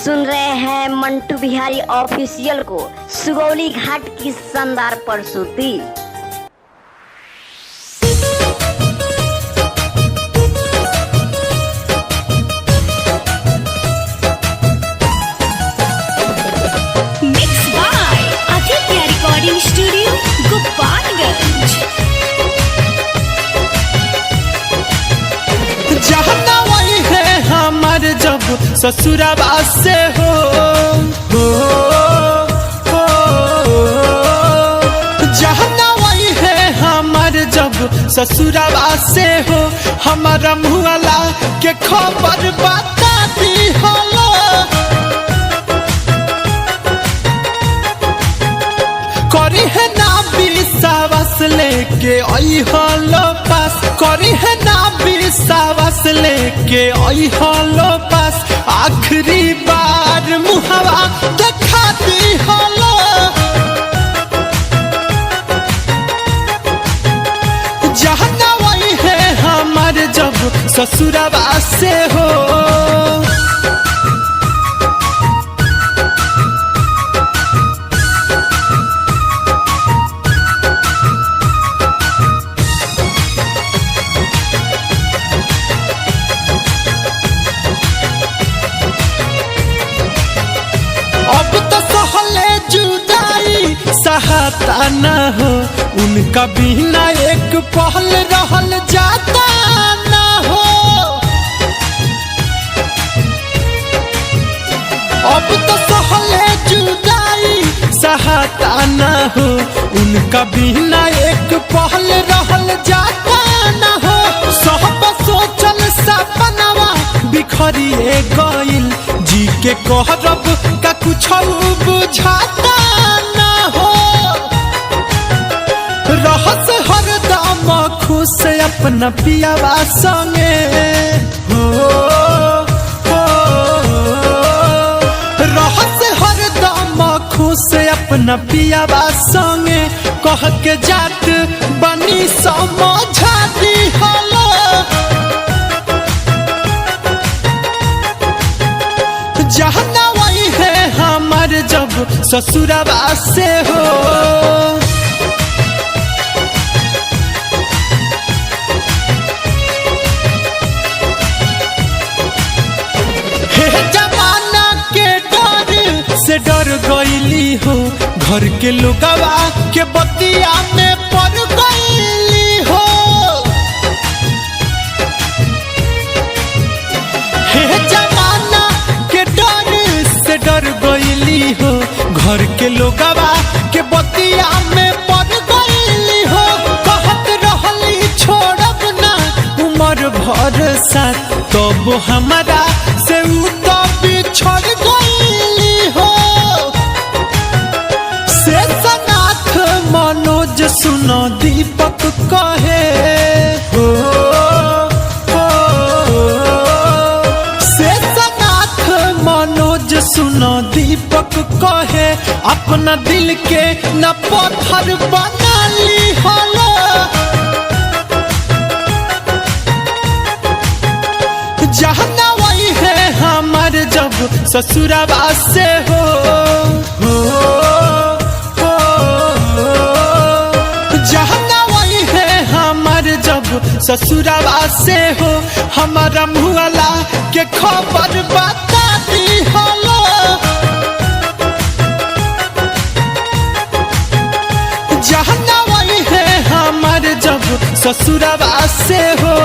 सुन रहे हैं मंटू बिहारी ऑफिशियल को सुगौली घाट की शानदार प्रस्तुति। Mix by Aditya recording studio Gopalganj. जहना वही है हमार जब ससुराबा से हो जहना वही है हमार जब ससुराबा से हो हमारा मुहला के खबर बता दी हलो करी है ना विश्वास लेके आई हलो पास करी है ना विश्वास लेके आई हलो पास आखिरी बार मुहवा देखा दी हलो जहना वही है हमारे जब ससुराबा से हो। अब तो सहले जुदाई सहाता न हो उनका बिना एक पहल रहल जाता न हो अब तो सहले जुदाई सहाता न हो उनका बिना एक पहल रहल जाता न हो सब सोचल सपनवा बिखरिए गइल जी के कहरब का कुछ बुझाता न हो रहस हरदम खुश अपना पियावा संगे रहस हरदम खुश अपना पियावा संगे कह के जात बनी समझा दी हलो जहना वही है हमार जब ससुराबा से हो। हे जमाना के डर से डर गईली हो घर के लोगवा के बतिया में पड़ गईली हो हे जमाना के डर से डर गईली हो घर के लोगवा के बतिया में पड़ गईली हो कहत रहली छोड़ब ना उम्र भर साथ तब हमारा से उ तो बिछड़ गईली हो शेषनाथ मनोज सुनो दीपक कहे शेषनाथ मनोज सुनो दीपक कहे अपना दिल के न पत्थर बना ली हलो जहना वही है हमार जब ससुराबा से हो जहना वही है हमार जब ससुराबा से हो हमारा मुहला के खबर बता दी हलो जहना वही है हमार जब ससुराबा से हो।